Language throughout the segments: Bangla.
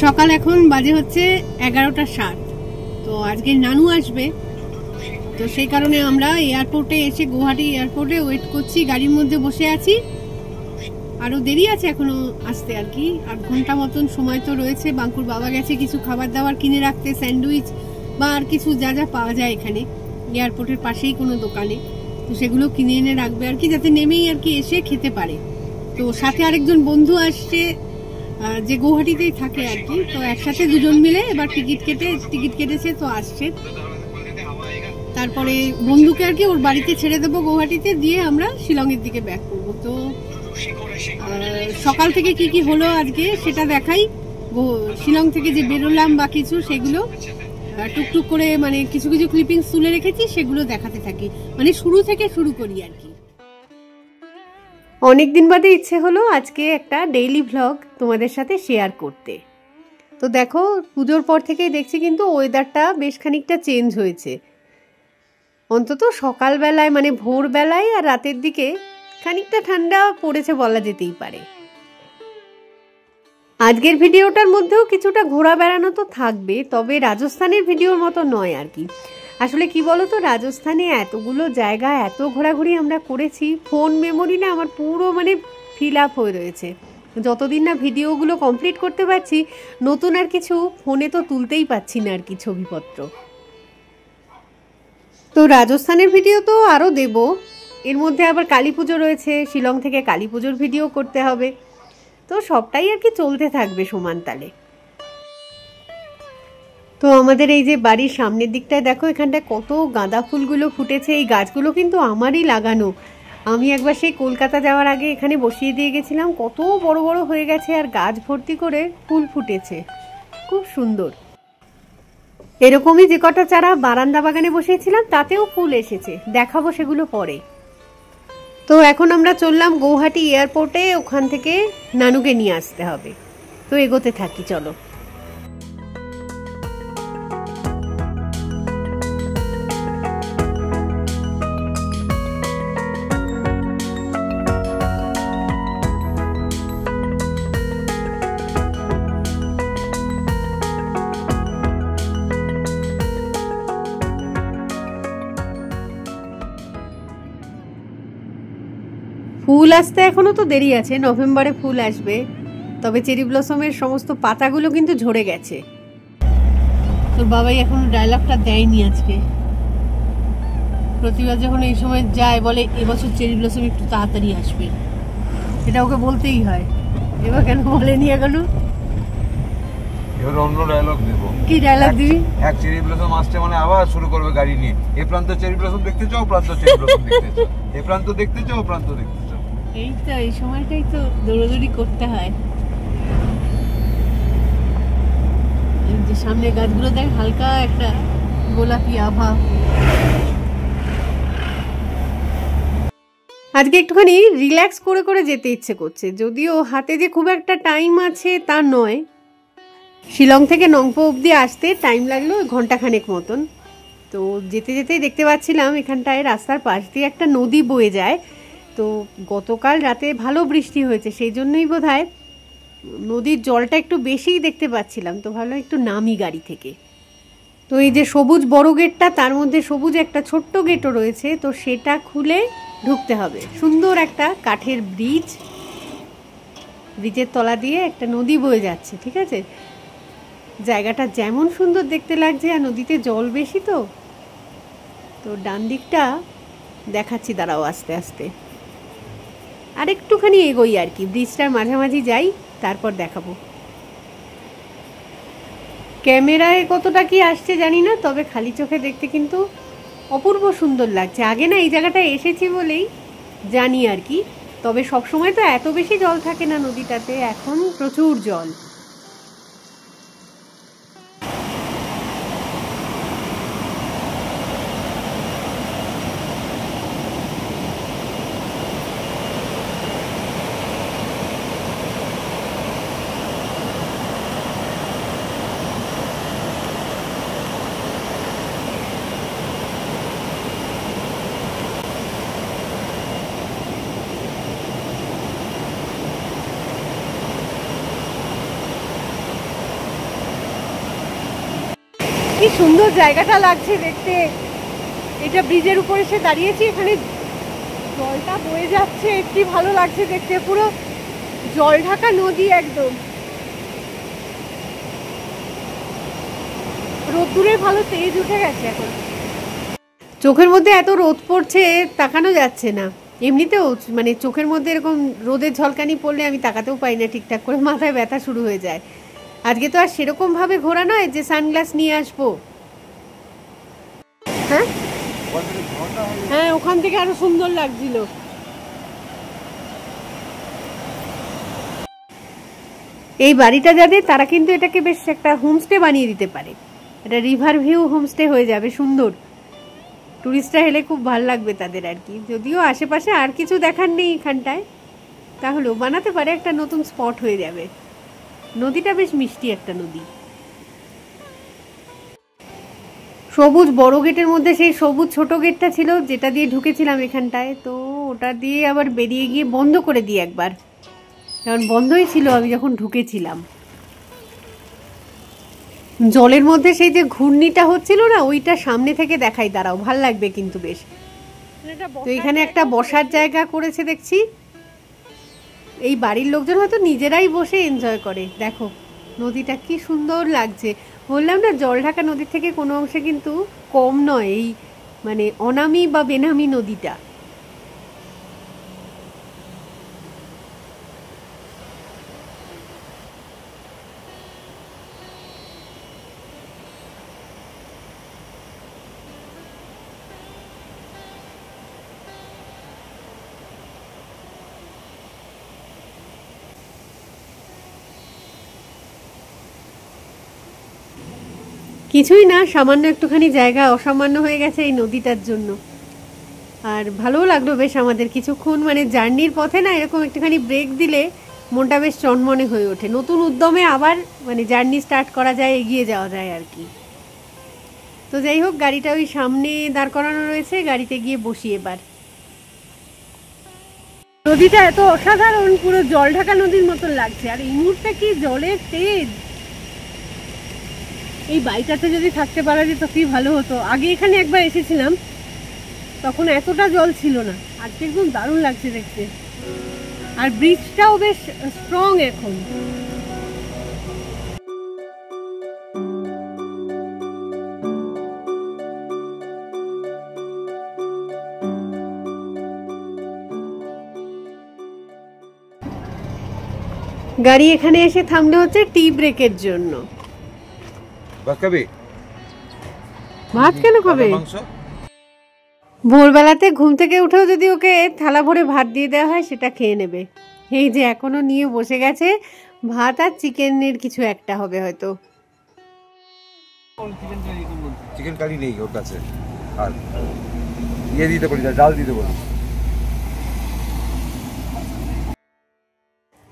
সকাল এখন বাজে হচ্ছে 11:07। তো আজকে নানু আসবে, তো সেই কারণে আমরা এয়ারপোর্টে এসে গুয়াহাটি এয়ারপোর্টে ওয়েট করছি, গাড়ির মধ্যে বসে আছি। আরো দেরি আছে এখনো আসতে আর কি, 8 ঘন্টা মতন সময় তো রয়েছে। বাঙ্কুর বাবা গেছে কিছু খাবার দাবার কিনে রাখতে, স্যান্ডউইচ বা আর কিছু যা যা পাওয়া যায় এখানে এয়ারপোর্টের পাশেই কোনো দোকানে, তো সেগুলো কিনে এনে রাখবে আর কি, যাতে নেমেই আর কি এসে খেতে পারে। তো সাথে আরেকজন বন্ধু আসছে যে গুয়াহাটিতেই থাকে আর কি, তো একসাথে দুজন মিলে এবার টিকিট কেটেছে, তো আসছে। তারপরে বন্ধুকে আর কি ওর বাড়িতে ছেড়ে দেবো গুয়াহাটিতে, দিয়ে আমরা শিলংয়ের দিকে ব্যাক করবো। তো সকাল থেকে কি কি হলো আজকে সেটা দেখাই। শিলং থেকে যে বেরোলাম বা কিছু সেগুলো টুকটুক করে মানে কিছু কিছু ক্লিপিংস তুলে রেখেছি, সেগুলো দেখাতে থাকি, মানে শুরু থেকে শুরু করি আর কি। অনেকদিন বাদে ইচ্ছে হলো আজকে একটা ডেইলি ভ্লগ তোমাদের সাথে শেয়ার করতে। তো দেখো পুজোর পর থেকেই দেখছি কিন্তু ওয়েদারটা বেশ খানিকটা চেঞ্জ হয়েছে, অন্তত সকালবেলায় মানে ভোরবেলায় আর রাতের দিকে খানিকটা ঠান্ডা পড়েছে বলা যেতেই পারে। আজকের ভিডিওটার মধ্যেও কিছুটা ঘোরা বেড়ানো তো থাকবে, তবে রাজস্থানের ভিডিওর মতো নয় আর কি। আসলে কি বলতো, রাজস্থানে এতগুলো জায়গা এত ঘোরাঘুরি আমরা করেছি, ফোন মেমোরি না আমার পুরো মানে ফিল আপ হয়ে রয়েছে। যতদিন না ভিডিওগুলো কমপ্লিট করতে পারছি, নতুন আর কিছু ফোনে তো তুলতেই পারছি না আর কি ছবিপত্র। তো রাজস্থানের ভিডিও তো আরও দেব, এর মধ্যে আবার কালী পুজো রয়েছে, শিলং থেকে কালী পুজোর ভিডিও করতে হবে। তো সবটাই আর কি চলতে থাকবে সমান তালে। তো আমাদের এই যে বাড়ির সামনের দিকটায় দেখো, এখানটায় কত গাঁদা ফুলগুলো ফুটেছে। এই গাছগুলো কিন্তু আমারই লাগানো, আমি একবার সেই কলকাতা যাওয়ার আগে এখানে বসিয়ে দিয়ে গেছিলাম। কত বড় বড় হয়ে গেছে আর গাছ ভর্তি করে ফুল ফুটেছে, খুব সুন্দর। এরকমই যে কটা চারা বারান্দা বাগানে বসিয়েছিলাম তাতেও ফুল এসেছে, দেখাবো সেগুলো পরে। তো এখন আমরা চললাম গুয়াহাটি এয়ারপোর্টে, ওখান থেকে নানুকে নিয়ে আসতে হবে। তো এগোতে থাকি, চলো। ফুল আসতে এখনো তো দেরি আছে, নভেম্বরে ফুল আসবে, তবে চেরি ব্লসমের সমস্ত পাতাগুলো কিন্তু ঝরে গেছে। তোর বাবাই এখনো ডায়লগটা দেয়নি আজকে। প্রতিবার যখন এই সময় যায় বলে এবছর চেরি ব্লসম একটু তাড়াতাড়ি আসবে, এটা ওকে বলতেই হয়। এবার কেন বলেনি এখনো? এবার অন্য ডায়লগ দেব। কি ডায়লগ দিবি? এক চেরি ব্লসম আসছে মানে আবার শুরু করবে গাড়ি নিয়ে, এ প্রান্ত চেরি ব্লসম দেখতে চাও, প্রান্ত চেরি ব্লসম দেখতে চাও, এ প্রান্ত দেখতে চাও, প্রান্ত দেখতে চাও। এই তো এই সময়টাই তো দৌড়াদৌড়ি করতে হয়। এই যে সামনে গাছগুলো দেখ, হালকা একটা গোলাপি আভা। আজকে একটুখানি রিল্যাক্স করে করে যেতে ইচ্ছে করছে, যদিও হাতে যে খুব একটা টাইম আছে তা নয়। শিলং থেকে নংপো অবধি আসতে টাইম লাগলো ঘন্টাখানেক মতন। তো যেতে যেতেই দেখতে পাচ্ছিলাম এখানটায় রাস্তার পাশ দিয়ে একটা নদী বয়ে যায়। তো গতকাল রাতে ভালো বৃষ্টি হয়েছে, সেই জন্যই বোধহয় নদীর জলটা একটু বেশিই দেখতে পাচ্ছিলাম। তো ভালো একটু নামি গাড়ি থেকে। তো এই যে সবুজ বড় গেটটা, তার মধ্যে সবুজ একটা ছোট্ট গেটও রয়েছে, তো সেটা খুলে ঢুকতে হবে। সুন্দর একটা কাঠের ব্রিজ, ব্রিজের তলা দিয়ে একটা নদী বয়ে যাচ্ছে, ঠিক আছে। জায়গাটা যেমন সুন্দর দেখতে লাগছে, আর নদীতে জল বেশি, তো ডান দিকটা দেখাচ্ছি, দাঁড়াও আস্তে আস্তে আর একটুখানি এগোই আর কি, ব্রিজটার মাঝামাঝি যাই, তারপর দেখাবো। ক্যামেরায় কতটা কি আসছে জানি না, তবে খালি চোখে দেখতে কিন্তু অপূর্ব সুন্দর লাগছে। আগে না এই জায়গাটায় এসেছি বলেই জানি আর কি, তবে সবসময় তো এত বেশি জল থাকে না নদীটাতে, এখন প্রচুর জল। কি সুন্দর জায়গাটা লাগছে দেখতে। এটা ব্রিজের উপর এসে দাঁড়িয়েছি, এখানে জলটা বয়ে যাচ্ছে, কি ভালো লাগছে দেখতে, পুরো জল ঢাকা নদী একদম। রোদ্দুরের ভালো তেজ উঠে গেছে এখন। চোখের মধ্যে এত রোদ পড়ছে তাকানো যাচ্ছে না। এমনিতেও মানে চোখের মধ্যে এরকম রোদের ঝলকানি পড়লে আমি তাকাতেও পাই না ঠিকঠাক করে, মাথায় ব্যথা শুরু হয়ে যায়। আজকে তো আর সেরকম ভাবে ঘোরা নয় যে সানগ্লাস নিয়ে আসবো। হ্যাঁ হ্যাঁ, ওখান থেকে আরো সুন্দর লাগছিল। এই বাড়িটা যাদের, তারা কিন্তু এটাকে বেশ একটা হোমস্টে বানিয়ে দিতে পারে। এটা রিভার ভিউ হোমস্টে হয়ে যাবে, সুন্দর। টুরিস্টরা এলে খুব ভালো লাগবে তাদের আর কি। যদিও আশেপাশে আর কিছু দেখার নেই এখানটায়, তাহলেও বানাতে পারে, একটা নতুন স্পট হয়ে যাবে। নদীটা বেশ মিষ্টি একটা নদী। সবুজ বড় গেটের মধ্যে সেই সবুজ ছোট গেটটা ছিল যেটা দিয়ে ঢুকেছিলাম এখানটায়, তো ওটা দিয়ে আবার বেরিয়ে গিয়ে বন্ধ করে দিই একবার, কারণ বন্ধই ছিল আমি যখন ঢুকেছিলাম। জলের মধ্যে সেই যে ঘূর্ণিটা হচ্ছিল না, ওইটা সামনে থেকে দেখাই, দাঁড়াও, ভাল লাগবে কিন্তু বেশ। তো এখানে একটা বসার জায়গা করেছে দেখছি। এই বাড়ির লোকজন হয়তো নিজেরাই বসে এনজয় করে। দেখো নদীটা কি সুন্দর লাগছে। বললাম না, জল ঢাকা নদীর থেকে কোনো অংশে কিন্তু কম নয় এই মানে অনামি বা বেনামি নদীটা। কিছুই না, সামান্য একটুখানি জায়গা অসামান্য হয়ে গেছে এই নদীটার জন্য। আর ভালোও লাগলো বেশ আমাদের কিছুক্ষণ, মানে জার্নির পথে না এরকম একটুখানি ব্রেক দিলে মনটা বেশ চনমনে হয়ে ওঠে। নতুন উদ্যমে আবার মানে জার্নি স্টার্ট করা যায়, এগিয়ে যাওয়া যায় আর কি। তো যাই হোক, গাড়িটা ওই সামনে দাঁড় করানো রয়েছে, গাড়িতে গিয়ে বসি এবার। নদীটা এত অসাধারণ, পুরো জল ঢাকা নদীর মতন লাগছে। আর এই মুহূর্তে কি জলের তেজ! এই বাড়িটাতে যদি থাকতে পারা যেত কি ভালো হতো। আগে এখানে একবার এসেছিলাম, তখন এতটা জল ছিল না। আজকে একদম দারুণ লাগছে দেখতে। আর ব্রিজটাও বেশ স্ট্রং এখন। গাড়ি এখানে এসে থামলে হচ্ছে টি ব্রেকের জন্য। ভাত কেন খাবে? ভোরবেলাতে ঘুম থেকে উঠেও যদি ওকে থালা ভরে ভাত দিয়ে দেওয়া হয় সেটা খেয়ে নেবে। এই যে এখনো নিয়ে বসে গেছে, ভাত আর চিকেনের কিছু একটা হবে হয়তো। চিকেন কারি নেই ওর কাছে, আর ইয়ে দিতে বলি, ডাল দিতে বলি।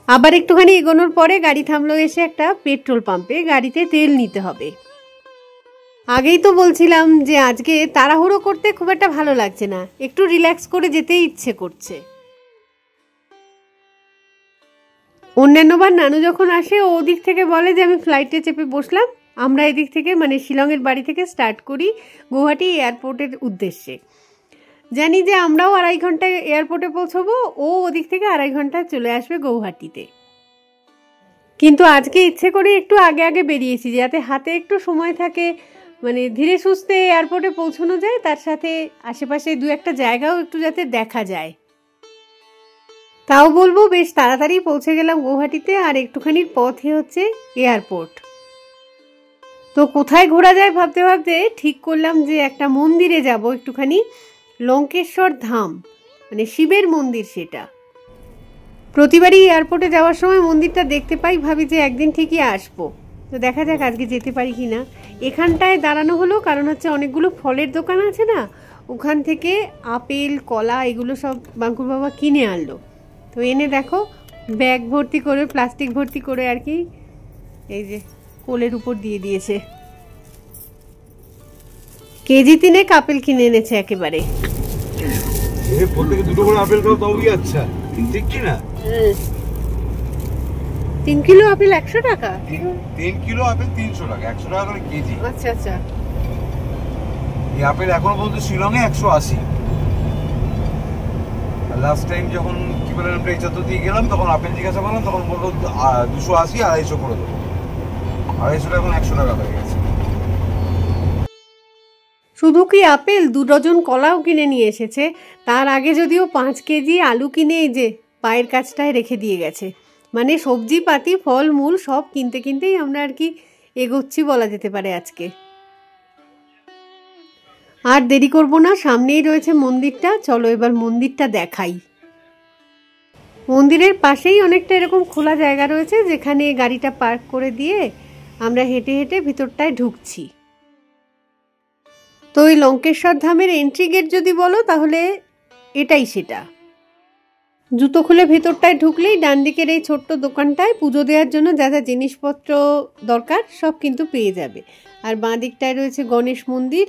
আবার একটুখানি এগোনোর পরে গাড়ি থামলো এসে একটা পেট্রোল পাম্পে, গাড়িতে তেল নিতে হবে। আগেই তো বলছিলাম যে আজকে তাড়াহুড়ো করতে খুব একটা ভালো লাগছে না, একটু রিল্যাক্স করে যেতে ইচ্ছে করছে। অন্যান্যবার নানু যখন আসে ও ওদিক থেকে বলে যে আমি ফ্লাইটে চেপে বসলাম, আমরা এদিক থেকে মানে শিলংয়ের বাড়ি থেকে স্টার্ট করি গৌহাটি এয়ারপোর্টের উদ্দেশ্যে। জানি যে আমরাও 2.5 ঘন্টায় এয়ারপোর্টে পৌঁছবো, ও ওদিক থেকে 2.5 ঘন্টায় চলে আসবে গৌহাটিতে। কিন্তু আজকে ইচ্ছে করে একটু আগে আগে বেরিয়েছি যাতে হাতে একটু সময় থাকে, মানে ধীরে সুস্থে এয়ারপোর্টে পৌঁছানো যায়, তার সাথে আশেপাশে 2-1টা জায়গাও একটু যাতে দেখা যায়। তাও বলবো বেশ তাড়াতাড়ি পৌঁছে গেলাম গৌহাটিতে, আর একটুখানির পথে হচ্ছে এয়ারপোর্ট। তো কোথায় ঘোরা যায় ভাবতে ভাবতে ঠিক করলাম যে একটা মন্দিরে যাব একটুখানি, লঙ্কেশ্বর ধাম, মানে শিবের মন্দির সেটা। প্রতিবারই এয়ারপোর্টে যাওয়ার সময় মন্দিরটা দেখতে পাই, ভাবি যে একদিন ঠিকই আসবো। তো দেখা যাক আজকে যেতে পারি কি না। এখানটায় দাঁড়ানো হলো কারণ হচ্ছে অনেকগুলো ফলের দোকান আছে না, ওখান থেকে আপেল কলা এগুলো সব বাঙ্কুর বাবা কিনে আনলো। তো এনে দেখো ব্যাগ ভর্তি করে, প্লাস্টিক ভর্তি করে আর কি, এই যে কোলের উপর দিয়ে দিয়েছে। কেজি 3 আপেল কিনে এনেছে একেবারে। 2 করে আপেল খাও তাও কি আচ্ছা, ঠিক কি না? 3 কিলো আপেল 100 টাকা? 3 কিলো আপেল 300 টাকা, 100 টাকা করে কেজি। আচ্ছা আচ্ছা। এই আপেল এখনো পর্যন্ত শিলংয়ে 180। লাস্ট টাইম যখন কি বলে আমরা এই চত্বর দিয়ে গেলাম তখন আপেল জিজ্ঞাসা করলাম, তখন বললো 280, 250 করে দেবো। 250 এখন 100 টাকা হয়ে গেছে। শুধু কি আপেল, 2 ডজন কলাও কিনে নিয়ে এসেছে। তার আগে যদিও 5 কেজি আলু কিনে এই যে পায়ের কাছটায় রেখে দিয়ে গেছে। মানে সবজি পাতি ফল মূল সব কিনতে কিনতেই আমরা আর কি এগোচ্ছি বলা যেতে পারে আজকে। আর দেরি করব না, সামনেই রয়েছে মন্দিরটা, চলো এবার মন্দিরটা দেখাই। মন্দিরের পাশেই অনেকটা এরকম খোলা জায়গা রয়েছে যেখানে গাড়িটা পার্ক করে দিয়ে আমরা হেঁটে হেঁটে ভিতরটায় ঢুকছি। তো এই লঙ্কেশ্বর ধামের এন্ট্রি গেট যদি বলো তাহলে এটাই সেটা। জুতো খুলে ভিতরটায় ঢুকলেই ডান দিকের এই ছোট্ট দোকানটায় পুজো দেওয়ার জন্য যা যা জিনিসপত্র দরকার সব কিন্তু পেয়ে যাবে। আর বাঁ দিকটায় রয়েছে গণেশ মন্দির।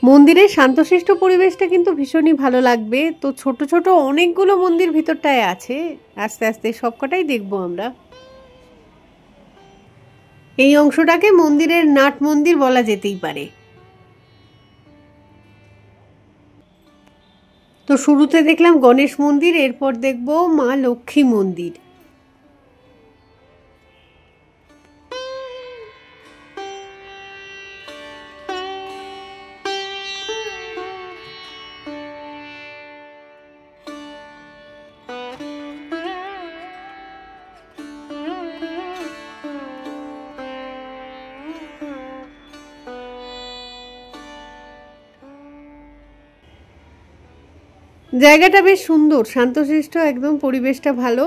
মন্দিরের শান্তশিষ্ট পরিবেশটা কিন্তু ভীষণই ভালো লাগবে। তো ছোট ছোট অনেকগুলো মন্দির ভিতরটায় আছে, আস্তে আস্তে সবকটাই দেখবো আমরা। এই অংশটাকে মন্দিরের নাট মন্দির বলা যেতেই পারে। তো শুরুতে দেখলাম গণেশ মন্দির, এরপর দেখবো মা লক্ষ্মী মন্দির। জায়গাটা বেশ সুন্দর, শান্তশিষ্ট একদম, পরিবেশটা ভালো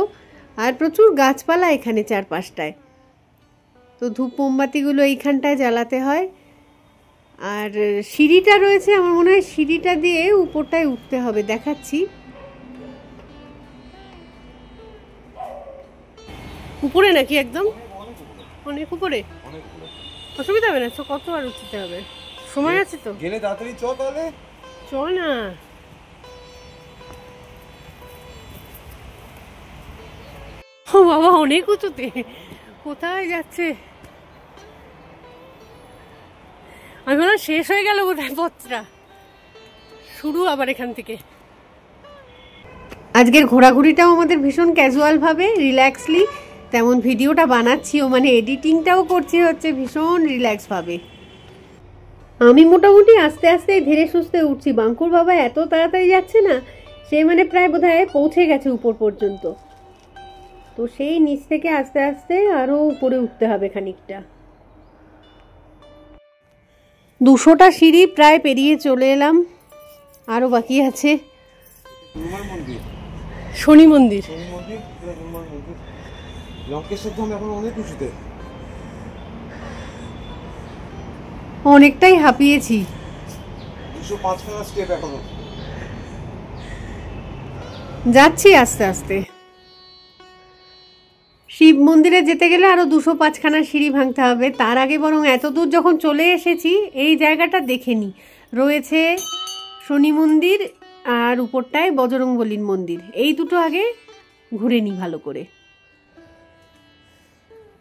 আর প্রচুর গাছপালা এখানে চারপাশটায়। তো ধূপ মোমবাতিগুলো এইখানটায় জ্বালাতে হয়। আর সিঁড়িটা রয়েছে, আমার মনে হয় সিঁড়িটা দিয়ে উপরটায় উঠতে হবে, দেখাচ্ছি। উপরে নাকি একদম অনেক উপরে? অসুবিধা হবে না তো? কত আর উঠতে হবে? সময় আছে তো? গেলে তাড়াতাড়ি চ, তাহলে চ না। ও বাবা, অনেক উঁচুতে, কোথায় যাচ্ছে? আমি বললাম শেষ হয়ে গেল বোধহয় পথটা, শুরু আবার এখান থেকে। আজকের ঘোরাঘুরিটাও আমাদের ভীষণ ক্যাজুয়াল ভাবে, রিল্যাক্সলি, তেমন ভিডিওটা বানাচ্ছিও, মানে এডিটিংটাও করছি হচ্ছে ভীষণ রিল্যাক্স ভাবে। আমি মোটামুটি আস্তে আস্তে ধীরে সুস্থে উঠছি। বাঙ্কুর বাবা এত তাড়াতাড়ি যাচ্ছে না, সে মানে প্রায় বোধহয় পৌঁছে গেছে উপর পর্যন্ত। তো সেই নিচ থেকে আস্তে আস্তে আরো উপরে উঠতে হবে খানিকটা। 200টা সিঁড়ি প্রায় পেরিয়ে চলে এলাম, আরো বাকি আছে। শনি মন্দির, লঙ্কেশ্বর ধাম এখন অনেক উঁচুতে, অনেকটাই হাঁপিয়েছি। 205 খানা স্টেপ এখনো যাচ্ছি আস্তে আস্তে। শিব মন্দিরে যেতে গেলে আরো 205খানা সিঁড়ি ভাঙতে হবে। তার আগে বরং এত দূর যখন চলে এসেছি এই জায়গাটা দেখে নি। রয়েছে শনি মন্দির আর উপরটায় বজরংবলীর মন্দির, এই দুটো আগে ঘুরে নি ভালো করে।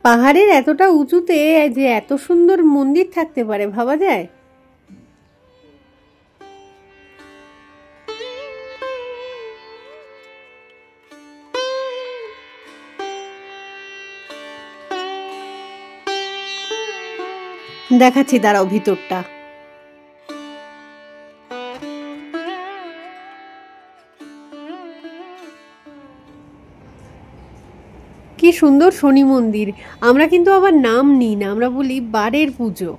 পাহাড়ের এতটা উঁচুতে যে এত সুন্দর মন্দির থাকতে পারে ভাবা যায়? দেখাচ্ছি দাঁড়াও ভিতরটা। কি সুন্দর শনি মন্দির। আমরা কিন্তু আবার নাম নিই না, আমরা বলি বারের পুজো।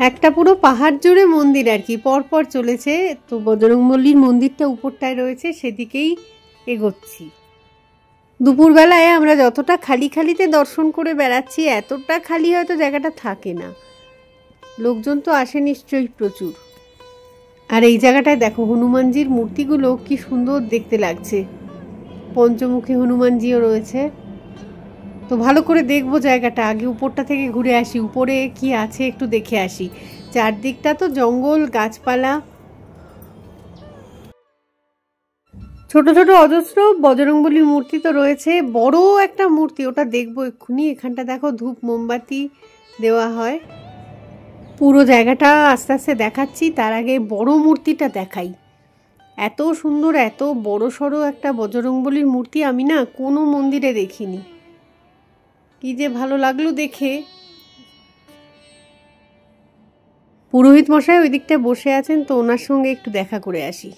একটা পুরো পাহাড় জুড়ে মন্দির আর কি, পরপর চলেছে। তো বজরংবলীর মন্দিরটা উপরটায় রয়েছে, সেদিকেই এগোচ্ছি। দুপুরবেলায় আমরা যতটা খালি খালিতে দর্শন করে বেড়াচ্ছি, এতটা খালি হয়তো জায়গাটা থাকে না। লোকজন তো আসে নিশ্চয়ই প্রচুর। আর এই জায়গাটায় দেখো হনুমানজির মূর্তিগুলো কি সুন্দর দেখতে লাগছে। পঞ্চমুখী হনুমানজিও রয়েছে। তো ভালো করে দেখবো জায়গাটা, আগে উপরটা থেকে ঘুরে আসি, উপরে কি আছে একটু দেখে আসি। চারদিকটা তো জঙ্গল, গাছপালা। ছোট ছোট অজস্র বজরংবলীর মূর্তি তো রয়েছে, বড় একটা মূর্তি, ওটা দেখবো এক্ষুনি। এখানটা দেখো ধূপ মোমবাতি দেওয়া হয়। পুরো জায়গাটা আস্তে আস্তে দেখাচ্ছি, তার আগে বড় মূর্তিটা দেখাই। এত সুন্দর, এত বড় সড়ো একটা বজরংবলীর মূর্তি আমি না কোনো মন্দিরে দেখিনি। কি যে ভালো লাগলো দেখে। পুরোহিত মশাই ওই দিকটা বসে আছেন, তো ওনার সঙ্গে একটু দেখা করে আসি।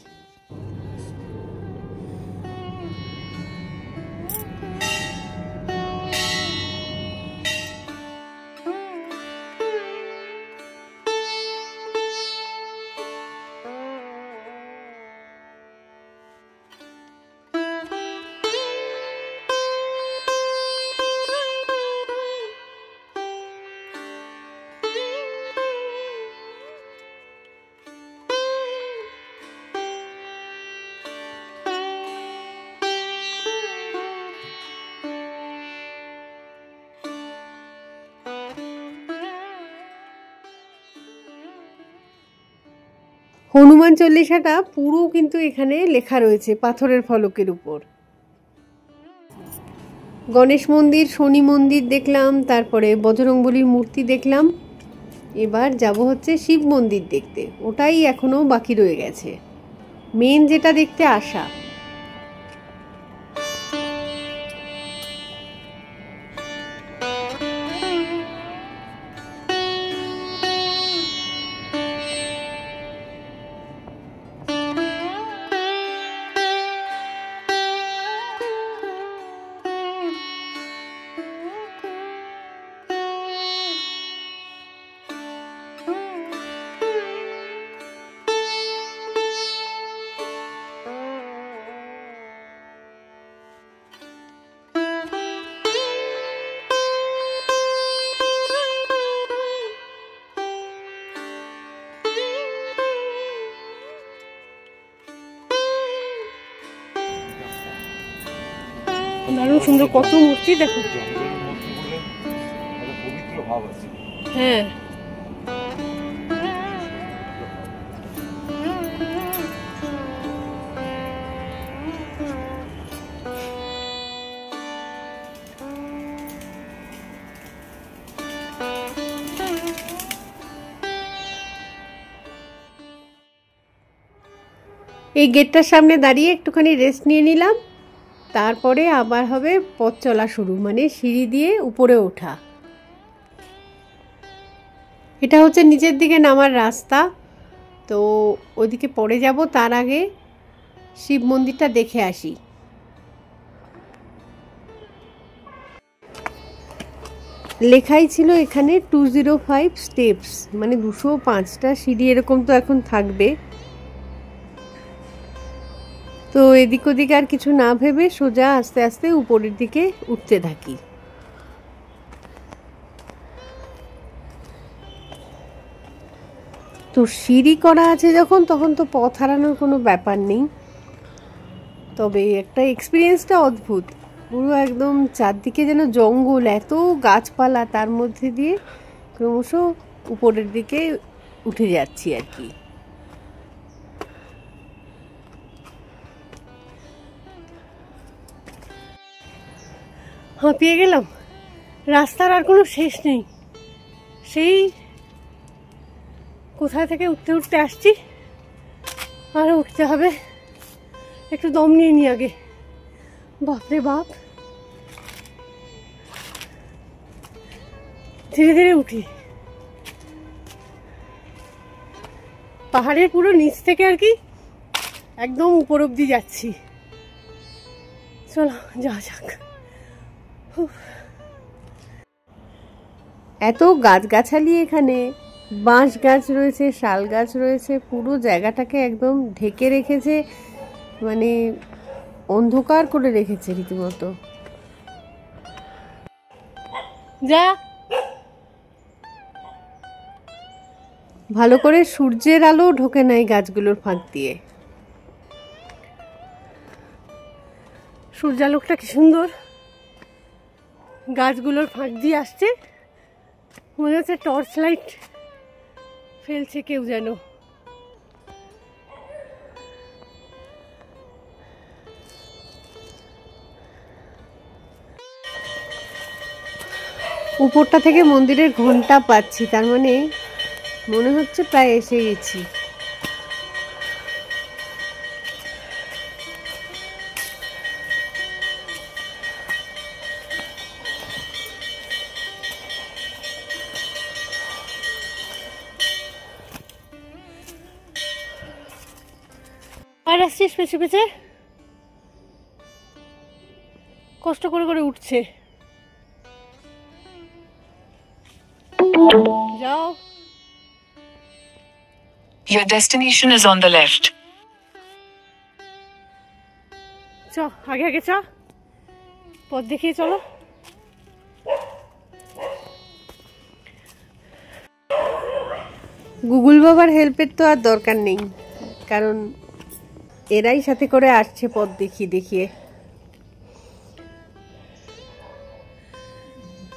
হনুমান চল্লিশাটা পুরো কিন্তু এখানে লেখা রয়েছে পাথরের ফলকের উপর। গণেশ মন্দির, শনি মন্দির দেখলাম, তারপরে বজরংবলীর মূর্তি দেখলাম। এবার যাব হচ্ছে শিব মন্দির দেখতে, ওটাই এখনো বাকি রয়ে গেছে, মেন যেটা দেখতে আসা। দারুণ সুন্দর, কত মূর্তি দেখো। হ্যাঁ, এই গেটটার সামনে দাঁড়িয়ে একটুখানি রেস্ট নিয়ে নিলাম, তারপরে আবার হবে পথ চলা শুরু, মানে সিঁড়ি দিয়ে উপরে ওঠা। এটা হচ্ছে নিচের দিকে নামার রাস্তা, তো ওইদিকে পরে যাব, তার আগে শিব মন্দিরটা দেখে আসি। লেখাই ছিল এখানে 205 স্টেপস, মানে 205টা সিঁড়ি এরকম তো এখন থাকবে। তো এদিক ওদিক আর কিছু না ভেবে সোজা আস্তে আস্তে উপরের দিকে উঠতে থাকি। তো সিঁড়ি করা আছে যখন, তখন তো পথ হারানোর কোনো ব্যাপার নেই। তবে একটা এক্সপিরিয়েন্সটা অদ্ভুত, পুরো একদম চারদিকে যেন জঙ্গল, এত গাছপালা, তার মধ্যে দিয়ে ক্রমশ উপরের দিকে উঠে যাচ্ছি আর কি। হাঁপিয়ে গেলাম, রাস্তার আর কোনো শেষ নেই, সেই কোথায় থেকে উঠতে উঠতে আসছি, আরও উঠতে হবে। একটু দম নিয়ে নি আগে, বাপরে বাপ, ধীরে ধীরে উঠি। পাহাড়ের পুরো নিচ থেকে আর কি একদম উপর অব্দি যাচ্ছি। চলো যাওয়া যাক। এত গাছগাছালি এখানে, বাঁশ গাছ রয়েছে, শাল গাছ রয়েছে, পুরো জায়গাটাকে একদম ঢেকে রেখেছে, মানে অন্ধকার করে রেখেছে রীতিমতো। যা ভালো করে সূর্যের আলো ঢোকে না এই গাছগুলোর ফাঁক দিয়ে। সূর্যালোকটা কি সুন্দর, গাছগুলোর ফাঁক দিয়ে আসছে, মনে হচ্ছে টর্চ লাইট ফেলছে কেউ যেন। উপরটা থেকে মন্দিরের ঘন্টা পাচ্ছি, তার মানে মনে হচ্ছে প্রায় এসে গেছি। আর আসছিস পেছে পেছে, কষ্ট করে করে উঠছে। যাও, Your destination is on the left. চ আগে আগে চ, পথ দেখিয়ে চলো। গুগল বাবার হেল্পের তো আর দরকার নেই, কারণ এরাই সাথে করে আসছে পথ দেখিয়ে দেখিয়ে।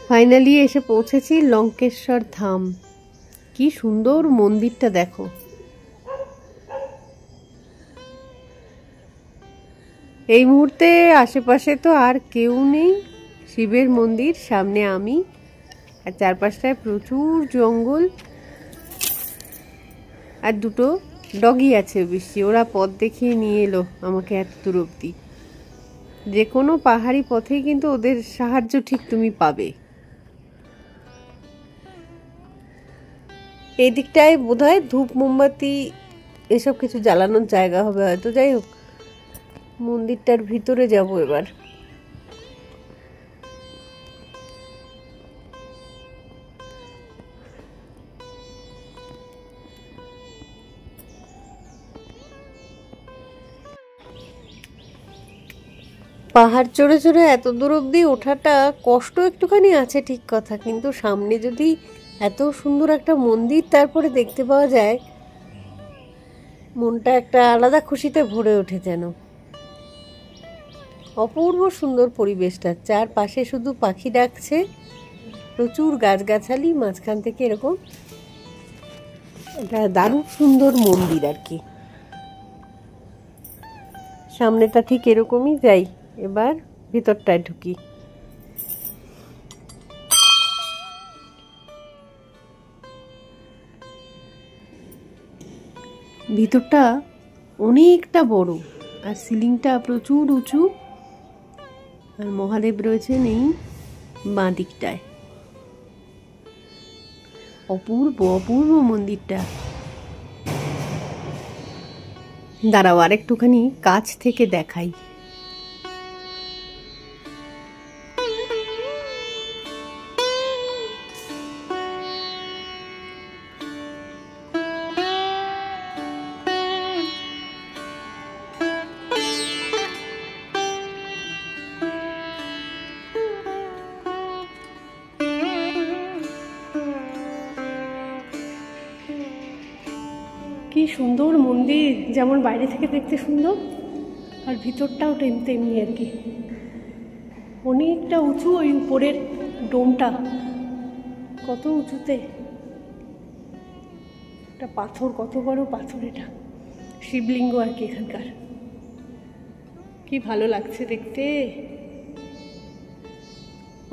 ফাইনালি এসে পৌঁছেছি লঙ্কেশ্বর ধাম। কি সুন্দর মন্দিরটা দেখো। এই মুহূর্তে আশেপাশে তো আর কেউ নেই, শিবের মন্দির, সামনে আমি, আর চারপাশটায় প্রচুর জঙ্গল, আর দুটো ডগি আছে বেশি, ওরা পথ দেখিয়ে নিয়ে এলো আমাকে এত দূর অব্দি। যে কোনো পাহাড়ি পথেই কিন্তু ওদের সাহায্য ঠিক তুমি পাবে। এই দিকটায় বোধহয় ধূপ মোমবাতি এসব কিছু জ্বালানোর জায়গা হবে হয়তো। যাই হোক, মন্দিরটার ভিতরে যাব এবার। পাহাড় চড়ে চড়ে এত দূর অব্দি ওঠাটা কষ্ট একটুখানি আছে ঠিক কথা, কিন্তু সামনে যদি এত সুন্দর একটা মন্দির তারপরে দেখতে পাওয়া যায়, মনটা একটা আলাদা খুশিতে ভরে ওঠে যেন। অপূর্ব সুন্দর পরিবেশটা, চারপাশে শুধু পাখি ডাকছে, প্রচুর গাছগাছালি, মাঝখান থেকে এরকম একটা দারুণ সুন্দর মন্দির আর কি। সামনেটা ঠিক এরকমই। যাই এবার ভিতরটায় ঢুকি। ভিতরটা অনেকটা বড়, আর সিলিংটা প্রচুর উঁচু, আর মহাদেব রয়েছেন এই বাঁ দিকটায়। অপূর্ব অপূর্ব মন্দিরটা। দাঁড়াও আর একটুখানি কাছ থেকে দেখাই। কি সুন্দর মন্দির, যেমন বাইরে থেকে দেখতে সুন্দর, আর ভিতরটাও তেমনি আর কি। অনেকটা উঁচু, ওই উপরের ডোমটা কত উঁচুতে, একটা পাথর, কত বড় পাথর, এটা শিবলিঙ্গ আর কি এখানকার। কি ভালো লাগছে দেখতে,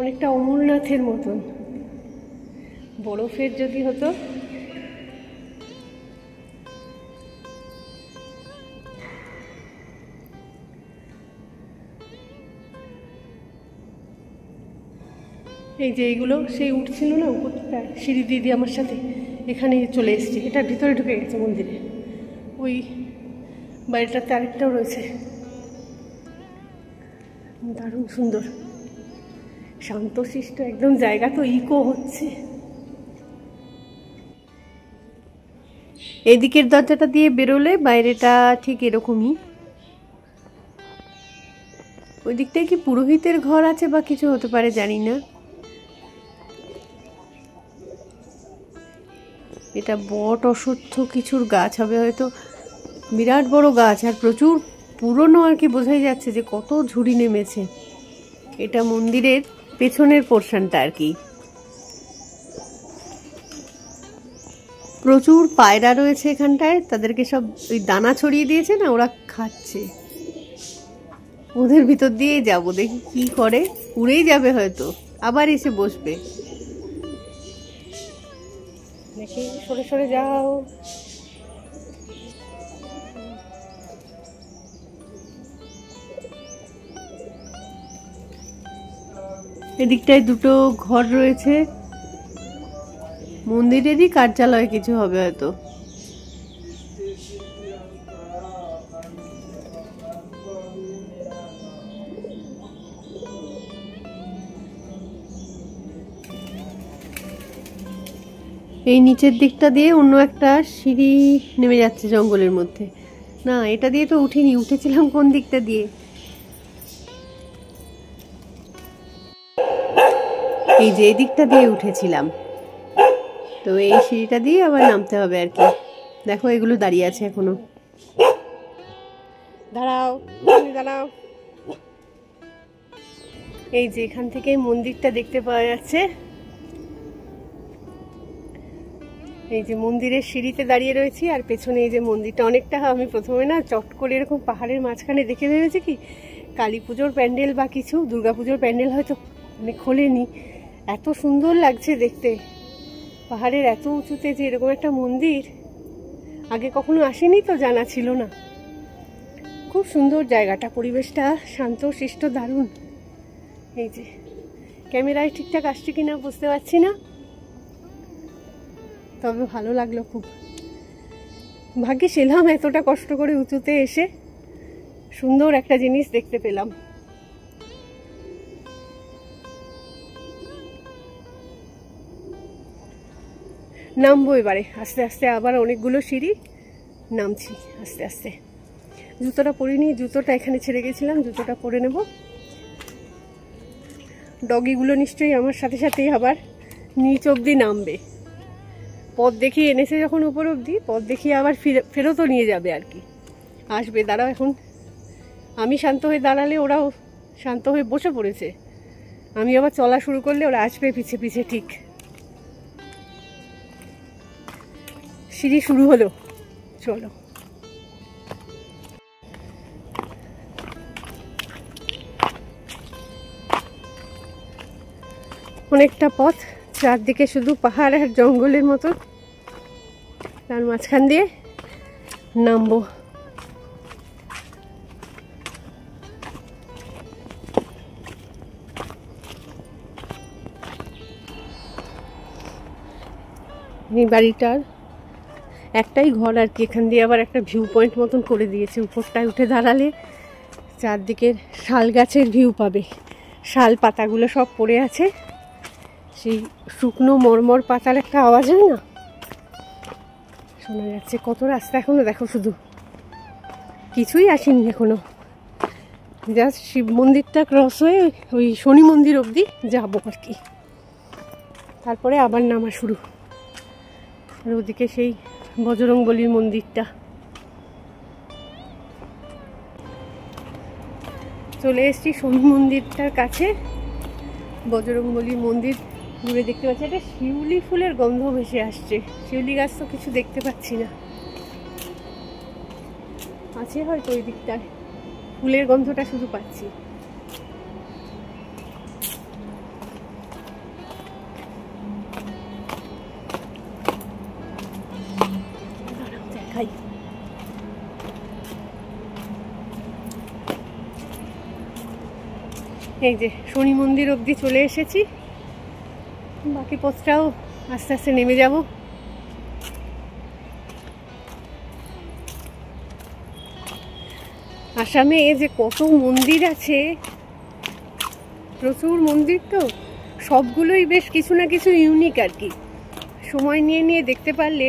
অনেকটা অমরনাথের মতন। বরফের যদি হতো। এই যে এইগুলো সেই উঠছিল না উপরটা, সিঁড়ি দিদি আমার সাথে এখানে চলে এসেছি। এটার ভিতরে ঢুকে গেছে মন্দিরে। ওই বাড়িটাতে আরেকটাও রয়েছে, দারুণ সুন্দর, শান্তশিষ্ট একদম জায়গা। তো ইকো হচ্ছে। এদিকের দরজাটা দিয়ে বেরোলে বাইরেটা ঠিক এরকমই। ওই দিকটায় কি পুরোহিতের ঘর আছে বা কিছু হতে পারে, জানি না। এটা বট অশ্বত্থ কিছুর গাছ হবে হয়তো, বিরাট বড় গাছ, আর প্রচুর পুরনো আর কি। বোঝাই যাচ্ছে যে কত ঝুড়ি নেমেছে। এটা মন্দিরের পেছনের পোর্শনটা আর কি। প্রচুর পায়রা রয়েছে এখানটায়, তাদেরকে সব ওই দানা ছড়িয়ে দিয়েছে না, ওরা খাচ্ছে। ওদের ভিতর দিয়েই যাবো, দেখি কি করে। উড়েই যাবে হয়তো, আবার এসে বসবে। দেখি, সরে সরে যাও। এদিকটায় দুটো ঘর রয়েছে, মন্দিরেরই কার্যালয় কিছু হবে হয়তো। এই নিচের দিকটা দিয়ে অন্য একটা সিঁড়ি নেমে যাচ্ছে জঙ্গলের মধ্যে। না, এটা দিয়ে তো উঠিনি, উঠেছিলাম কোন দিকটা দিয়ে? এই যে এই দিকটা দিয়ে উঠেছিলাম, তো এই সিঁড়িটা দিয়ে আবার নামতে হবে আর কি। দেখো, এগুলো দাঁড়িয়ে আছে এখনো। দাঁড়াও, দাঁড়াও। এই যে এখান থেকে মন্দিরটা দেখতে পাওয়া যাচ্ছে। এই যে মন্দিরের সিঁড়িতে দাঁড়িয়ে রয়েছি, আর পেছনে এই যে মন্দিরটা। অনেকটা আমি প্রথমে না চট করে এরকম পাহাড়ের মাঝখানে দেখে ভেবেছি কি কালী পুজোর প্যান্ডেল বা কিছু, দুর্গা পুজোর প্যান্ডেল হয়তো মানে খোলেনি। এত সুন্দর লাগছে দেখতে, পাহাড়ের এত উঁচুতে যে এরকম একটা মন্দির আগে কখনো আসেনি, তো জানা ছিল না। খুব সুন্দর জায়গাটা, পরিবেশটা শান্ত শিষ্ট, দারুণ। এই যে ক্যামেরায় ঠিকঠাক আসছে কিনা বুঝতে পারছি না, তবে ভালো লাগলো খুব। ভাগ্যিস এলাম, এতটা কষ্ট করে উঁচুতে এসে সুন্দর একটা জিনিস দেখতে পেলাম। নামবো এবারে আস্তে আস্তে, আবার অনেকগুলো সিঁড়ি নামছি আস্তে আস্তে। জুতোটা পরিনি, জুতোটা এখানে ছেড়ে গেছিলাম, জুতোটা পরে নেব। ডগিগুলো নিশ্চয়ই আমার সাথে সাথেই আবার নিচ অব্দি নামবে। পথ দেখিয়ে এনেছে যখন উপর অব্দি, পথ দেখিয়ে আবার ফেরতও নিয়ে যাবে আর কি। আসবে, দাঁড়াও। এখন আমি শান্ত হয়ে দাঁড়ালে ওরাও শান্ত হয়ে বসে পড়েছে, আমি আবার চলা শুরু করলে ওরা আসবে পিছে পিছে। ঠিক সিঁড়ি শুরু হলো, চলো। অনেকটা পথ, চারদিকে শুধু পাহাড় আর জঙ্গলের মতো, তার মাঝখান দিয়ে নামবো। এই বাড়িটার একটাই ঘর আর কি, এখান দিয়ে আবার একটা ভিউ পয়েন্ট মতন করে দিয়েছে। উপরটায় উঠে দাঁড়ালে চারদিকের শাল গাছের ভিউ পাবে। শাল পাতাগুলো সব পড়ে আছে, সেই শুকনো মরমর পাতার একটা আওয়াজ হয় না, শোনা যাচ্ছে। কত রাস্তা এখনো, দেখো শুধু কিছুই আসেনি এখনো। জাস্ট শিব মন্দিরটা ক্রস হয়ে ওই শনি মন্দির অবধি যাবো আর কি, তারপরে আবার নামা শুরু। আর ওদিকে সেই বজরংবলীর মন্দিরটা। চলে এসেছি শনি মন্দিরটার কাছে। বজরংবলীর মন্দির দূরে দেখতে পাচ্ছি, একটা শিউলি ফুলের গন্ধ ভেসে আসছে। শিউলি গাছ তো কিছু দেখতে পাচ্ছি না, আছে হয়তো ওই দিকটায়, ফুলের গন্ধটা শুধু পাচ্ছি। দেখাই, এই যে শনি মন্দির অবধি চলে এসেছি, বাকি পথটাও আস্তে আস্তে নেমে যাব। আসামে যে কত মন্দির আছে, প্রচুর মন্দির, তো সবগুলোই বেশ কিছু না কিছু ইউনিক আর কি। সময় নিয়ে নিয়ে দেখতে পারলে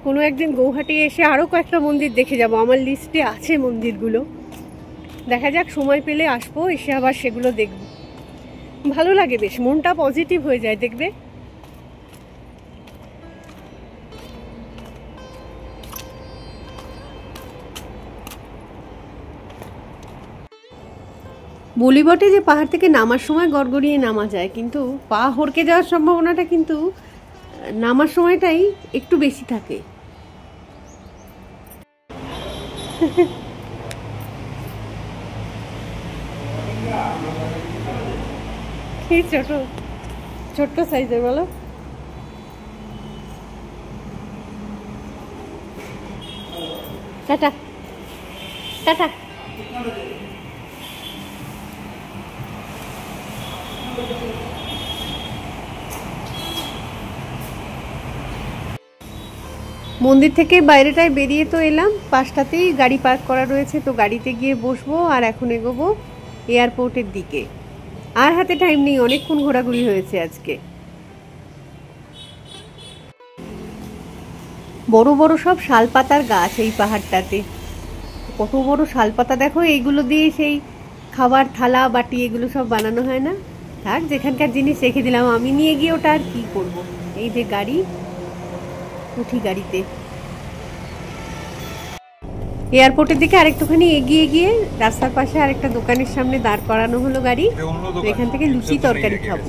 কোনো একদিন গৌহাটি এসে আরও কয়েকটা মন্দির দেখে যাব। আমার লিস্টে আছে মন্দিরগুলো, দেখা যাক সময় পেলে আসবো, এসে আবার সেগুলো দেখব। ভালো লাগে, বেশ মনটা পজিটিভ হয়ে যায় দেখবে। বলি বটে যে পাহাড় থেকে নামার সময় গড়গড়িয়ে নামা যায়, কিন্তু পা হড়কে যাওয়ার সম্ভাবনাটা কিন্তু নামার সময়টাই একটু বেশি থাকে। ছোট ছোট্ট সাইজের বলো। Tata tata. মন্দির থেকে বাইরেটায় বেরিয়ে তো এলাম, পাশটাতেই গাড়ি পার্ক করা রয়েছে, তো গাড়িতে গিয়ে বসবো আর এখন এগোবো এয়ারপোর্টের দিকে। আর হাতে টাইম নেই, অনেকক্ষণ ঘোরাঘুরি হয়েছে আজকে। বড় বড় সব শালপাতার গাছ এই পাহাড়টাতে, কত বড় শালপাতা দেখো। এইগুলো দিয়ে সেই খাবার থালা বাটি এগুলো সব বানানো হয় না? থাক, যেখানকার জিনিস রেখে দিলাম, আমি নিয়ে গিয়ে ওটা আর কি করবো। এই যে গাড়ি, উঠি গাড়িতে। এয়ারপোর্টের দিকে আরেকটুখানি এগিয়ে গিয়ে রাস্তার পাশে আরেকটা দোকানের সামনে দাঁড় করানো হলো গাড়ি। এখান থেকে লুচি তরকারি খাবো,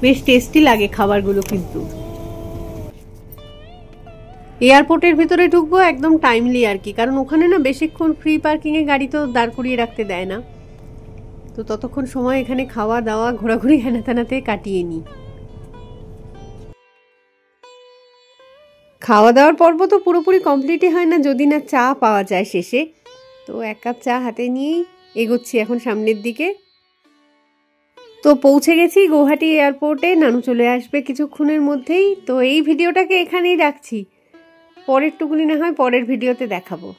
বেশ টেস্টি লাগে খাবারগুলো। কিন্তু এয়ারপোর্টের ভিতরে ঢুকবো একদম টাইমলি আর কি, কারণ ওখানে না বেশিক্ষণ ফ্রি পার্কিংয়ে গাড়ি তো দাঁড় করিয়ে রাখতে দেয় না, তো ততক্ষণ সময় এখানে খাওয়া দাওয়া ঘোরাঘুরি হেনাতেনাতে কাটিয়ে নিই। খাওয়া দাওয়ার পর্ব তো পুরোপুরি কমপ্লিটই হয় না যদি না চা পাওয়া যায় শেষে, তো এক কাপ চা হাতে নিয়েই এগোচ্ছি এখন সামনের দিকে। তো পৌঁছে গেছি গৌহাটি এয়ারপোর্টে, নানু চলে আসবে কিছুক্ষণের মধ্যেই। তো এই ভিডিওটাকে এখানেই রাখছি, পরের টুকুনি না হয় পরের ভিডিওতে দেখাবো।